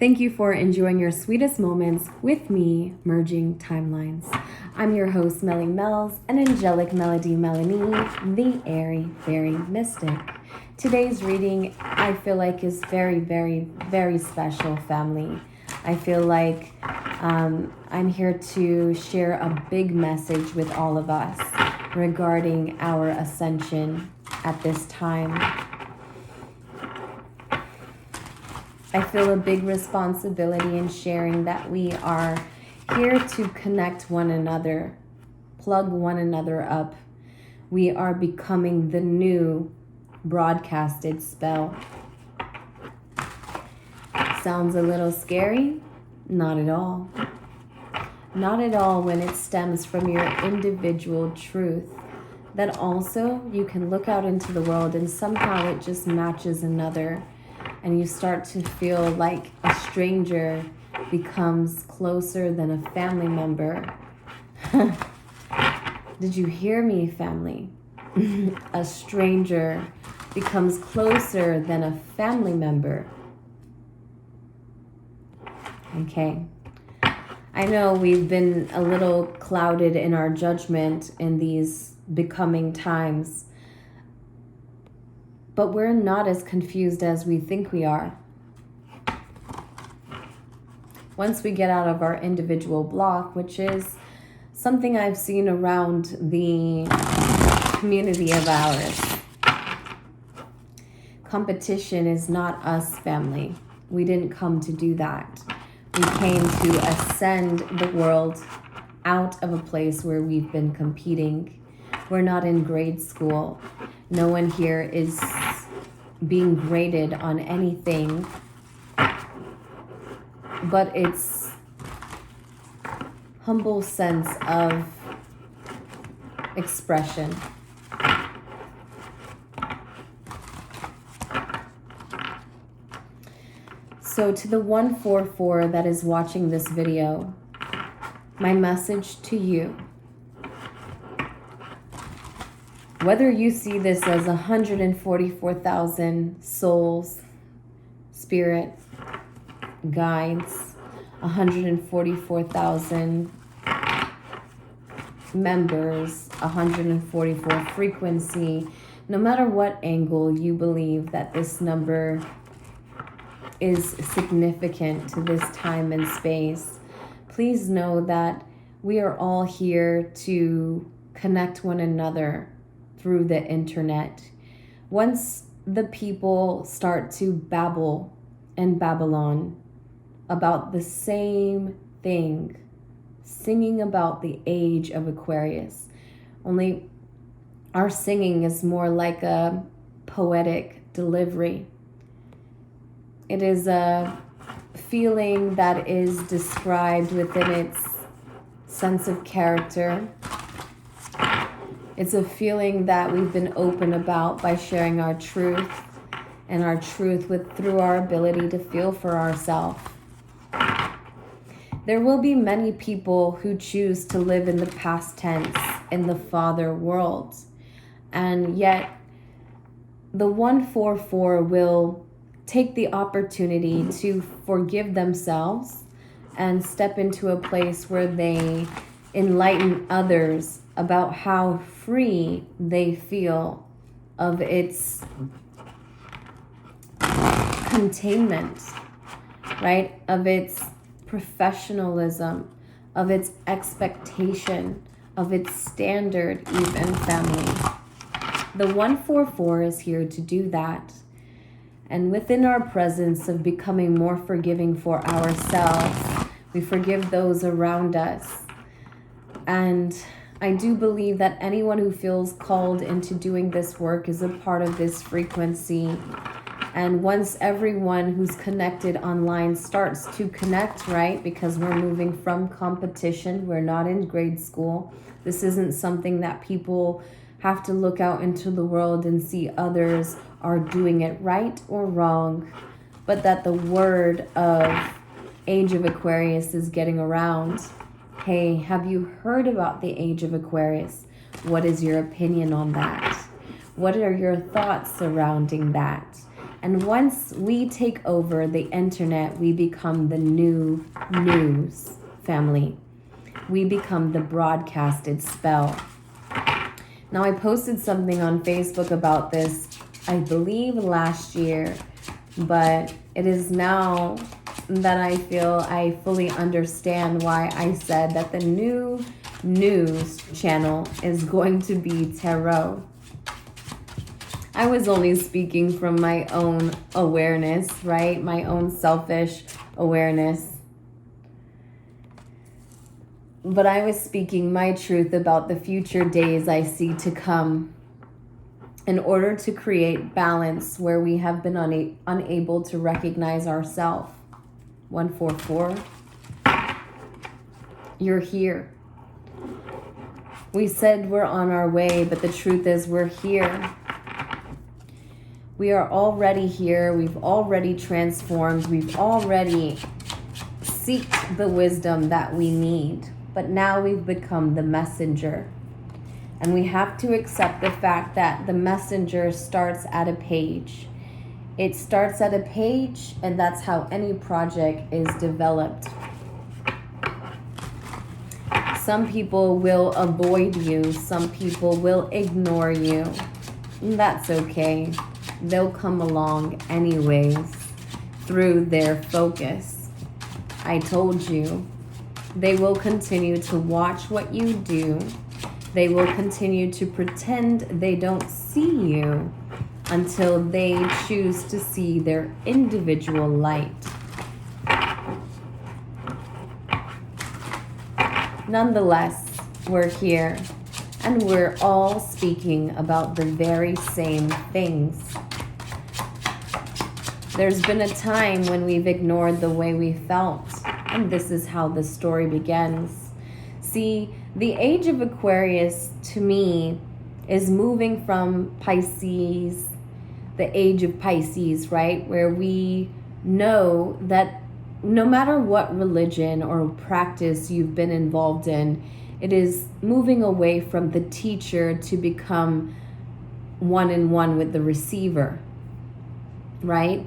Thank you for enjoying your sweetest moments with me, Merging Timelines. I'm your host, Melly Mells, an angelic melody Melanie, the airy fairy mystic. Today's reading, I feel like, is very, very, very special, family. I feel like I'm here to share a big message with all of us regarding our ascension at this time. I feel a big responsibility in sharing that we are here to connect one another, plug one another up. We are becoming the new broadcasted spell. Sounds a little scary? Not at all. Not at all when it stems from your individual truth. That also you can look out into the world and somehow it just matches another. And you start to feel like a stranger becomes closer than a family member. Did you hear me, family? A stranger becomes closer than a family member. Okay. I know we've been a little clouded in our judgment in these becoming times. But we're not as confused as we think we are. Once we get out of our individual block, which is something I've seen around the community of ours. Competition is not us, family. We didn't come to do that. We came to ascend the world out of a place where we've been competing. We're not in grade school. No one here is being graded on anything, but it's humble sense of expression. So to the 144 that is watching this video, my message to you, whether you see this as 144,000 souls, spirit, guides, 144,000 members, 144 frequency, no matter what angle you believe that this number is significant to this time and space, please know that we are all here to connect one another through the internet. Once the people start to babble in Babylon about the same thing, singing about the age of Aquarius, only our singing is more like a poetic delivery. It is a feeling that is described within its sense of character. It's a feeling that we've been open about by sharing our truth and our truth through our ability to feel for ourselves. There will be many people who choose to live in the past tense in the father world. And yet the 144 will take the opportunity to forgive themselves and step into a place where they enlighten others about how free they feel of its containment, right? Of its professionalism, of its expectation, of its standard, even, family. The 144 is here to do that. And within our presence of becoming more forgiving for ourselves, we forgive those around us. And I do believe that anyone who feels called into doing this work is a part of this frequency. And once everyone who's connected online starts to connect, right? Because we're moving from competition. We're not in grade school. This isn't something that people have to look out into the world and see others are doing it right or wrong, but that the word of Age of Aquarius is getting around. Hey, have you heard about the Age of Aquarius? What is your opinion on that? What are your thoughts surrounding that? And once we take over the internet, we become the new news family. We become the broadcasted spell. Now, I posted something on Facebook about this, I believe last year, but it is now that I feel I fully understand why I said that the new news channel is going to be tarot. I was only speaking from my own awareness, right? My own selfish awareness. But I was speaking my truth about the future days I see to come in order to create balance where we have been unable to recognize ourselves. 144. You're here. We said we're on our way, but the truth is we're here. We are already here. We've already transformed. We've already seeked the wisdom that we need. But now we've become the messenger. And we have to accept the fact that the messenger starts at a page. It starts at a page, and that's how any project is developed. Some people will avoid you. Some people will ignore you. That's okay. They'll come along anyways through their focus. I told you. They will continue to watch what you do. They will continue to pretend they don't see you until they choose to see their individual light. Nonetheless, we're here and we're all speaking about the very same things. There's been a time when we've ignored the way we felt, and this is how the story begins. See, the age of Aquarius to me is moving from Pisces, the age of Pisces, right? Where we know that no matter what religion or practice you've been involved in, it is moving away from the teacher to become one-on-one with the receiver, right?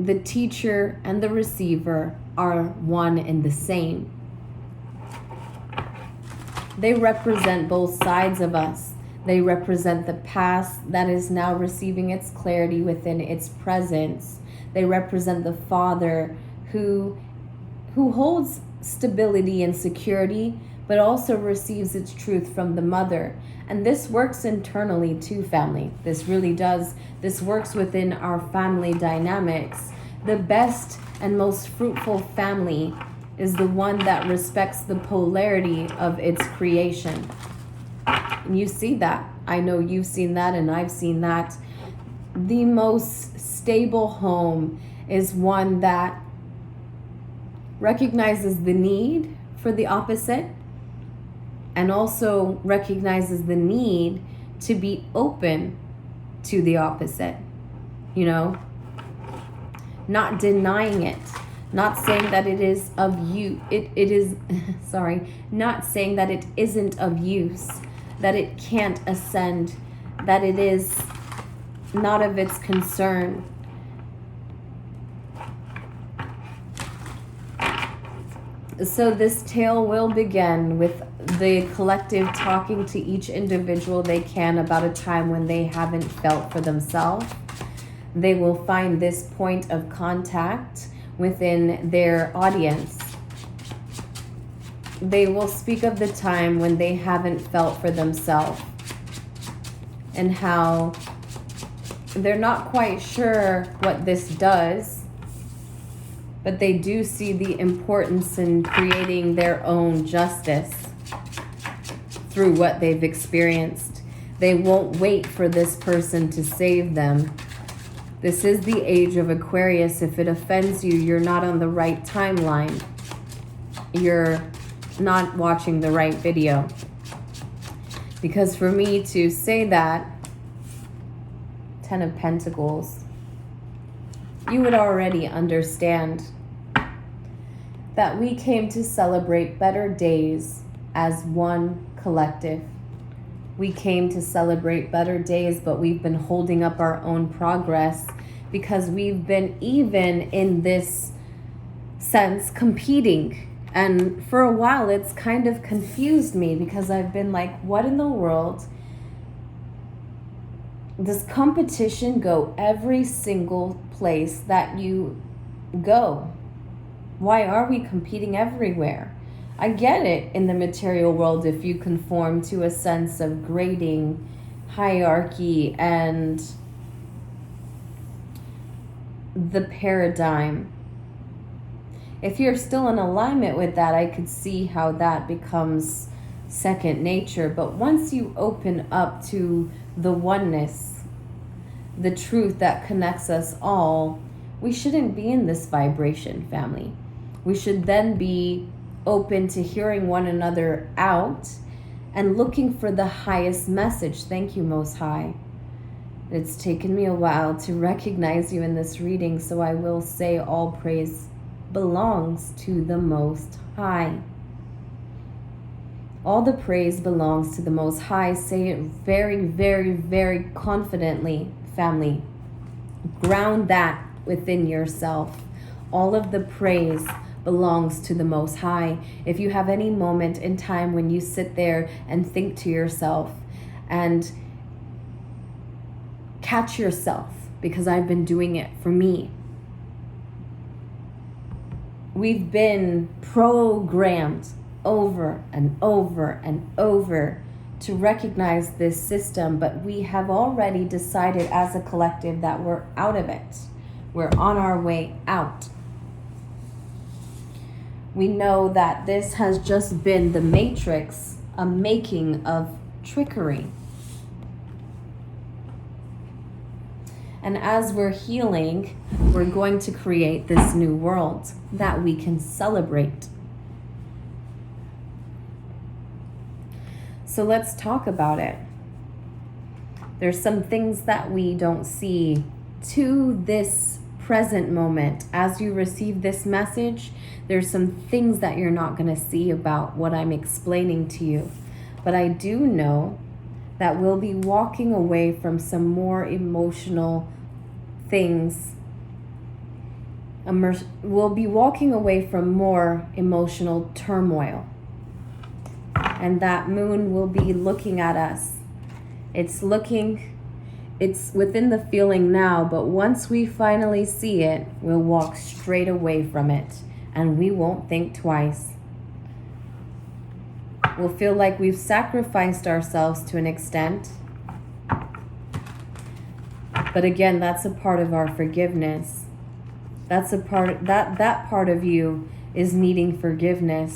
The teacher and the receiver are one and the same. They represent both sides of us. They represent the past that is now receiving its clarity within its presence. They represent the father who holds stability and security, but also receives its truth from the mother. And this works internally too, family. This really does. This works within our family dynamics. The best and most fruitful family is the one that respects the polarity of its creation. And you see that. I know you've seen that and I've seen that. The most stable home is one that recognizes the need for the opposite and also recognizes the need to be open to the opposite, you know, not denying it, not saying that it is of you. It is, not saying that it isn't of use, that it can't ascend, that it is not of its concern. So this tale will begin with the collective talking to each individual they can about a time when they haven't felt for themselves. They will find this point of contact within their audience. They will speak of the time when they haven't felt for themselves and how they're not quite sure what this does, but they do see the importance in creating their own justice through what they've experienced. They won't wait for this person to save them. This is the age of Aquarius. If it offends you, you're not on the right timeline. You're not watching the right video. Because for me to say that, 10 of Pentacles, you would already understand that we came to celebrate better days as one collective. We came to celebrate better days, but we've been holding up our own progress because we've been, even in this sense, competing. And for a while, it's kind of confused me because I've been like, what in the world? Does competition go every single place that you go? Why are we competing everywhere? I get it in the material world if you conform to a sense of grading, hierarchy, and the paradigm. If you're still in alignment with that, I could see how that becomes second nature. But once you open up to the oneness, the truth that connects us all, we shouldn't be in this vibration, family. We should then be open to hearing one another out and looking for the highest message. Thank you, Most High. It's taken me a while to recognize you in this reading, so I will say all praise belongs to the Most High. All the praise belongs to the Most High. Say it very, very, very confidently, family. Ground that within yourself. All of the praise belongs to the Most High. If you have any moment in time when you sit there and think to yourself and catch yourself, because I've been doing it for me. We've been programmed over and over and over to recognize this system, but we have already decided as a collective that we're out of it. We're on our way out. We know that this has just been the matrix, a making of trickery. And as we're healing, we're going to create this new world that we can celebrate. So let's talk about it. There's some things that we don't see to this present moment. As you receive this message, there's some things that you're not going to see about what I'm explaining to you. But I do know that we'll be walking away from some more emotional things. We'll be walking away from more emotional turmoil. And that moon will be looking at us. It's within the feeling now, but once we finally see it, we'll walk straight away from it. And we won't think twice. We'll feel like we've sacrificed ourselves to an extent. But again, that's a part of our forgiveness. That's a part that part of you is needing forgiveness.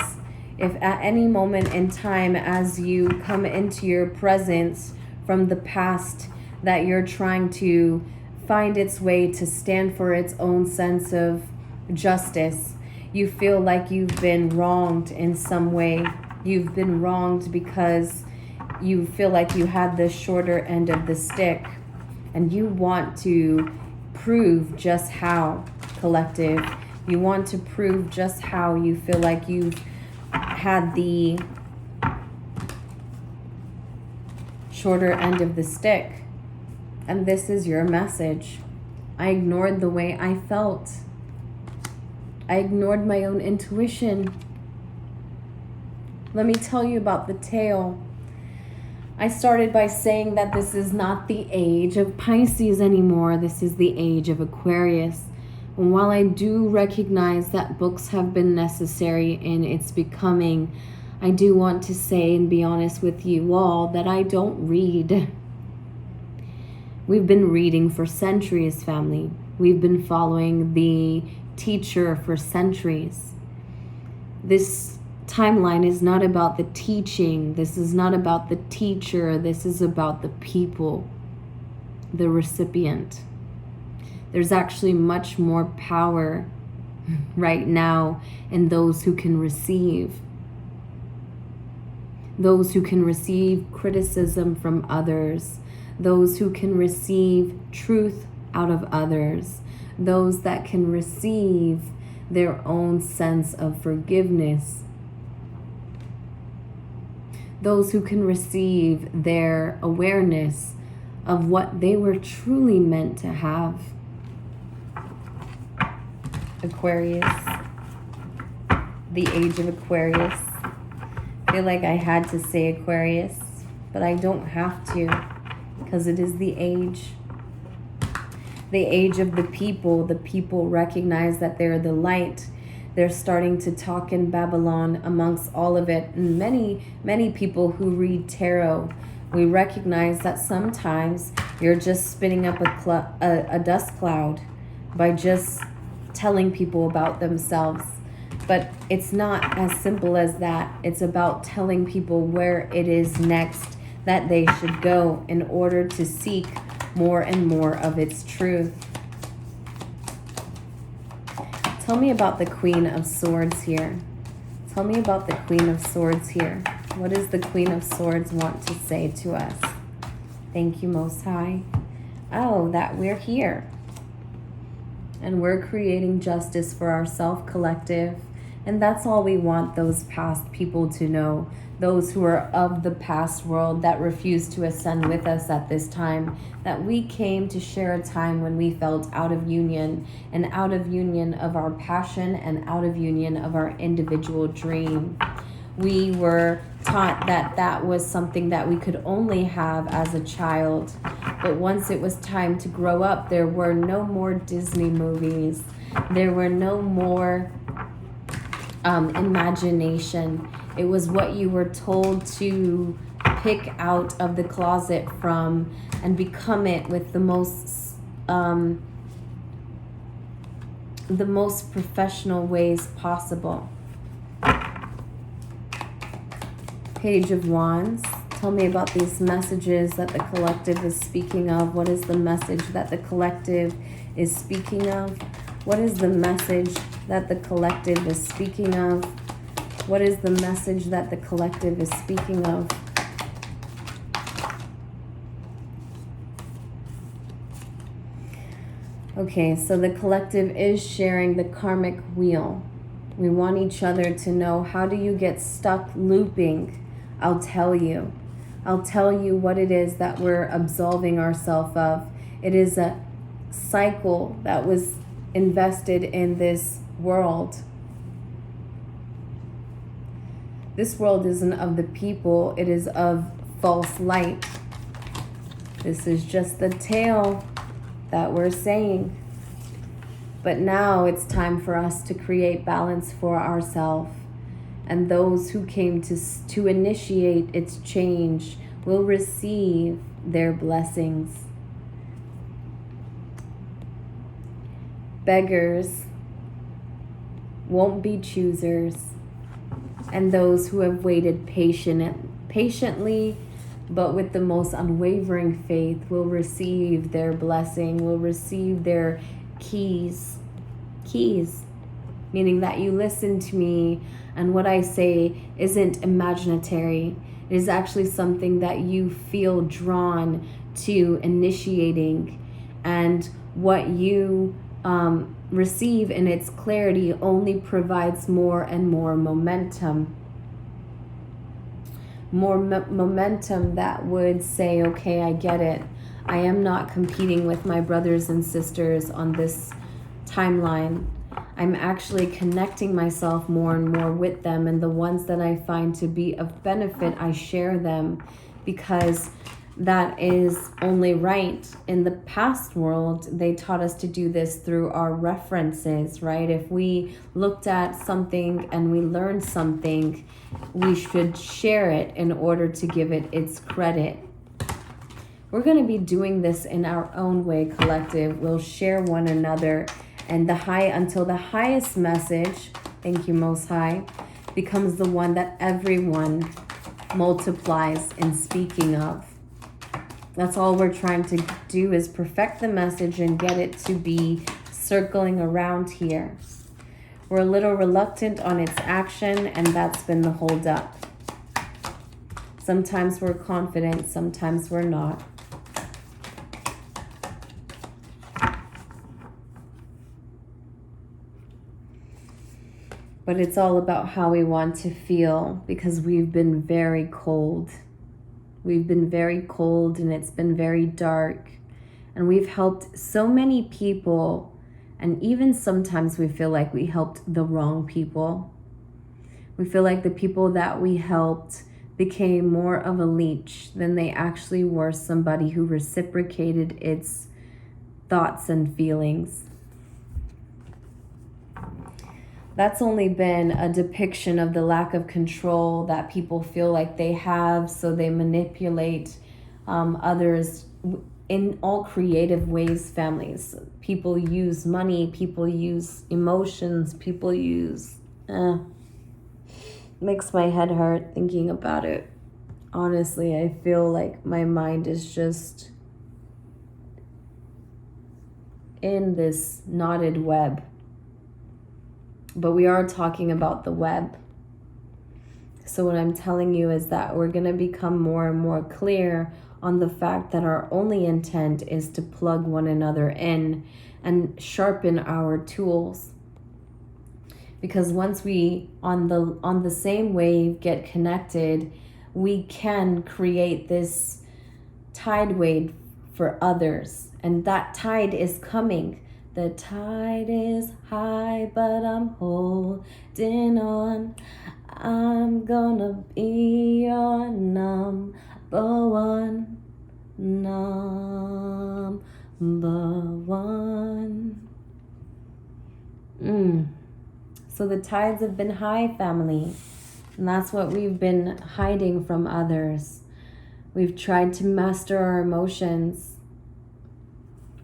If at any moment in time as you come into your presence from the past that you're trying to find its way to stand for its own sense of justice, you feel like you've been wronged in some way. You've been wronged because you feel like you had the shorter end of the stick, and you want to prove just how, collective. You want to prove just how you feel like you've had the shorter end of the stick. And this is your message. I ignored the way I felt. I ignored my own intuition. Let me tell you about the tale. I started by saying that this is not the age of Pisces anymore. This is the age of Aquarius. And while I do recognize that books have been necessary in its becoming, I do want to say and be honest with you all that I don't read. We've been reading for centuries, family. We've been following the teacher for centuries. This timeline is not about the teaching. This is not about the teacher. This is about the people, the recipient. There's actually much more power right now in those who can receive. Those who can receive criticism from others. Those who can receive truth out of others. Those that can receive their own sense of forgiveness. those who can receive their awareness of what they were truly meant to have. Aquarius, the age of Aquarius. I feel like I had to say Aquarius, but I don't have to, because it is the age. The age of the people. The people recognize that they're the light. They're starting to talk in Babylon amongst all of it. And many people who read tarot, we recognize that sometimes you're just spinning up a dust cloud by just telling people about themselves. But it's not as simple as that. It's about telling people where it is next that they should go in order to seek more and more of its truth. Tell me about the Queen of Swords here. Tell me about the Queen of Swords here. What does the Queen of Swords want to say to us? Thank you, Most High. Oh, that we're here. And we're creating justice for our self-collective. And that's all we want those past people to know. Those who are of the past world that refuse to ascend with us at this time, that we came to share a time when we felt out of union, and out of union of our passion, and out of union of our individual dream. We were taught that that was something that we could only have as a child. But once it was time to grow up, there were no more Disney movies. There were no more imagination. It was what you were told to pick out of the closet from and become it with the most professional ways possible. Page of Wands. Tell me about these messages that the collective is speaking of. What is the message that the collective is speaking of? What is the message that the collective is speaking of? What is the message that the collective is speaking of? Okay, so the collective is sharing the karmic wheel. We want each other to know, how do you get stuck looping? I'll tell you. I'll tell you what it is that we're absolving ourselves of. It is a cycle that was invested in this world. This world isn't of the people, it is of false light. This is just the tale that we're saying. But now it's time for us to create balance for ourselves. And those who came to initiate its change will receive their blessings. Beggars won't be choosers. And those who have waited patiently, but with the most unwavering faith, will receive their blessing, will receive their keys. Keys, meaning that you listen to me and what I say isn't imaginary. It is actually something that you feel drawn to initiating, and what you receive in its clarity only provides more and more momentum. More momentum that would say, okay, I get it. I am not competing with my brothers and sisters on this timeline. I'm actually connecting myself more and more with them, and the ones that I find to be of benefit, I share them, because that is only right. In the past world, they taught us to do this through our references, right? If we looked at something and we learned something, we should share it in order to give it its credit. We're going to be doing this in our own way, collective. We'll share one another, and until the highest message, thank you, Most High, becomes the one that everyone multiplies in speaking of. That's all we're trying to do, is perfect the message and get it to be circling around here. We're a little reluctant on its action, and that's been the holdup. Sometimes we're confident, sometimes we're not. But it's all about how we want to feel, because we've been very cold. We've been very cold, and it's been very dark. And we've helped so many people, and even sometimes we feel like we helped the wrong people. We feel like the people that we helped became more of a leech than they actually were somebody who reciprocated its thoughts and feelings. That's only been a depiction of the lack of control that people feel like they have, so they manipulate others in all creative ways, families. People use money, people use emotions, people use... makes my head hurt thinking about it. Honestly, I feel like my mind is just in this knotted web. But we are talking about the web. So what I'm telling you is that we're going to become more and more clear on the fact that our only intent is to plug one another in and sharpen our tools. Because once we on the same wave get connected, we can create this tide wave for others. And that tide is coming. The tide is high, but I'm holding on. I'm gonna be your number one. Number one. So the tides have been high, family. And that's what we've been hiding from others. We've tried to master our emotions.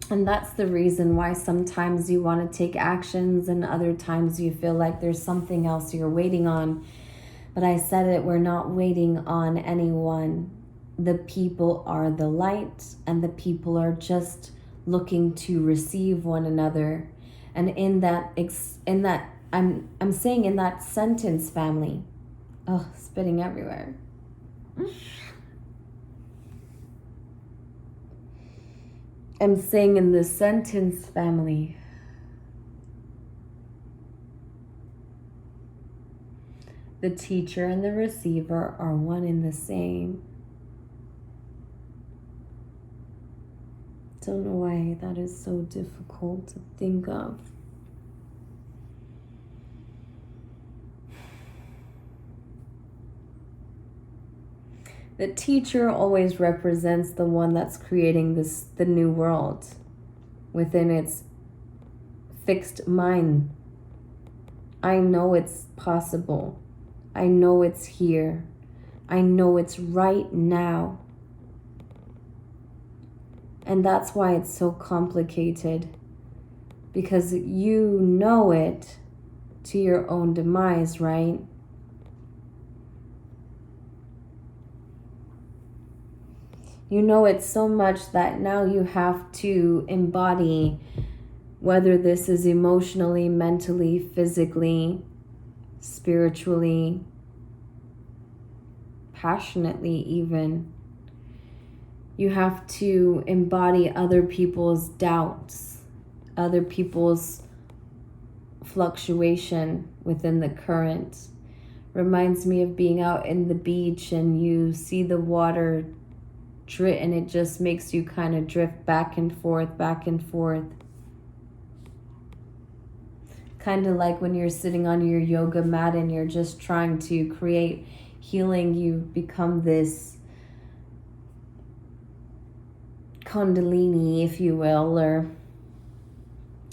And that's the reason why sometimes you want to take actions and other times you feel like there's something else you're waiting on. But I said it, we're not waiting on anyone. The people are the light, and the people are just looking to receive one another. And I'm saying in that sentence, family. Oh, spitting everywhere. I'm saying in this sentence, family, the teacher and the receiver are one and the same. Don't know why that is so difficult to think of. The teacher always represents the one that's creating the new world within its fixed mind. I know it's possible. I know it's here. I know it's right now. And that's why it's so complicated. Because you know it to your own demise, right? You know it so much that now you have to embody, whether this is emotionally, mentally, physically, spiritually, passionately even. You have to embody other people's doubts, other people's fluctuation within the current. Reminds me of being out in the beach and you see the water and it just makes you kind of drift back and forth, back and forth. Kind of like when you're sitting on your yoga mat and you're just trying to create healing, you become this kundalini, if you will, or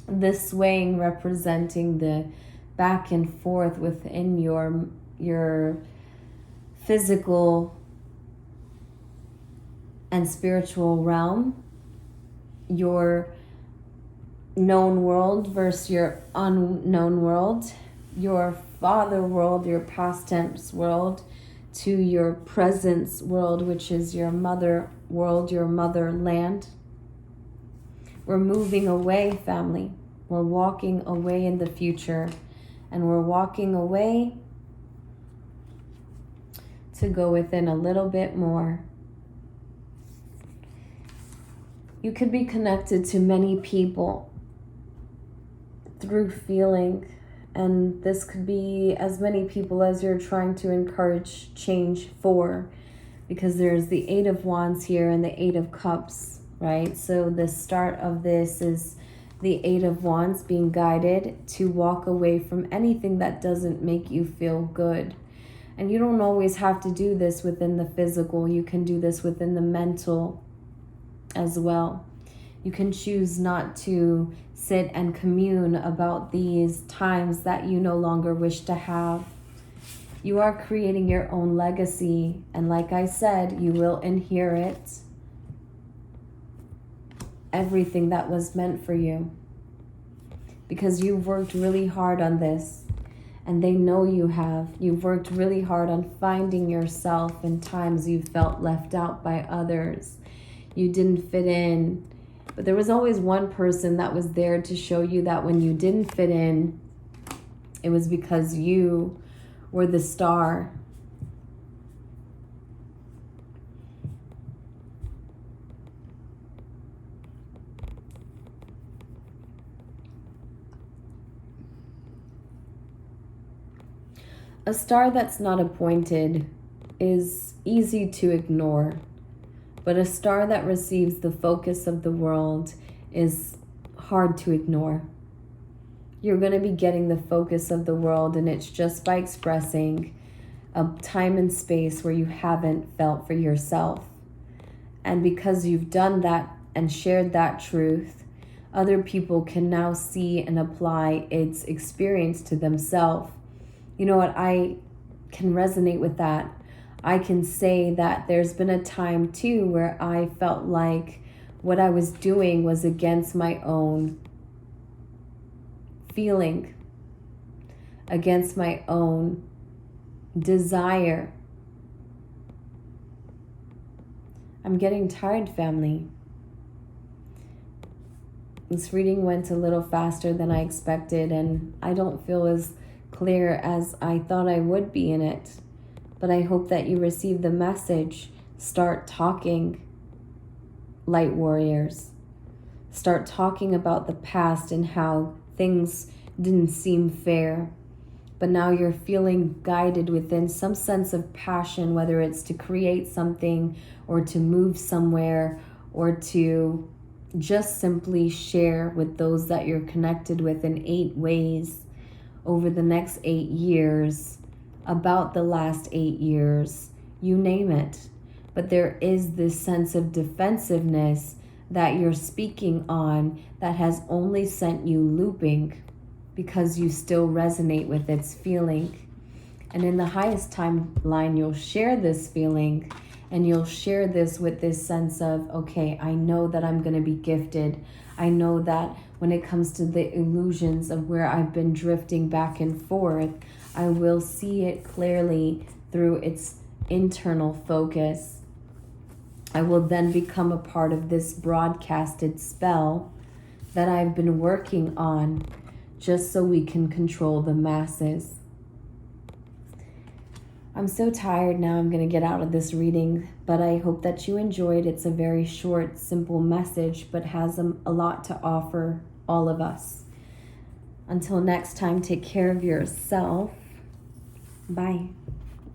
this swaying representing the back and forth within your physical and spiritual realm, your known world versus your unknown world, your father world, your past tense world, to your presence world, which is your mother world, your motherland. We're moving away, family. We're walking away in the future, and we're walking away to go within a little bit more. You could be connected to many people through feeling, And this could be as many people as you're trying to encourage change for, because there's the Eight of Wands here and the Eight of Cups, right? So the start of this is the Eight of Wands being guided to walk away from anything that doesn't make you feel good. And you don't always have to do this within the physical. You can do this within the mental as well. You can choose not to sit and commune about these times that you no longer wish to have. You are creating your own legacy. And like I said, you will inherit everything that was meant for you, because you've worked really hard on this, and they know you have. You've worked really hard on finding yourself in times you felt left out by others. You didn't fit in, but there was always one person that was there to show you that when you didn't fit in, it was because you were the star. A star that's not appointed is easy to ignore, but a star that receives the focus of the world is hard to ignore. You're going to be getting the focus of the world, and it's just by expressing a time and space where you haven't felt for yourself. And because you've done that and shared that truth, other people can now see and apply its experience to themselves. You know what? I can resonate with that. I can say that there's been a time too where I felt like what I was doing was against my own feeling, against my own desire. I'm getting tired, family. This reading went a little faster than I expected, and I don't feel as clear as I thought I would be in it. But I hope that you receive the message. Start talking, light warriors. Start talking about the past and how things didn't seem fair. But now you're feeling guided within some sense of passion, whether it's to create something or to move somewhere or to just simply share with those that you're connected with in 8 ways over the next 8 years, about the last 8 years, you name it. But there is this sense of defensiveness that you're speaking on that has only sent you looping because you still resonate with its feeling. And in the highest timeline, you'll share this feeling, and you'll share this with this sense of, okay, I know that I'm going to be gifted. I know that when it comes to the illusions of where I've been drifting back and forth, I will see it clearly through its internal focus. I will then become a part of this broadcasted spell that I've been working on just so we can control the masses. I'm so tired now. I'm going to get out of this reading, but I hope that you enjoyed. It's a very short, simple message, but has a lot to offer all of us. Until next time, take care of yourself. Bye.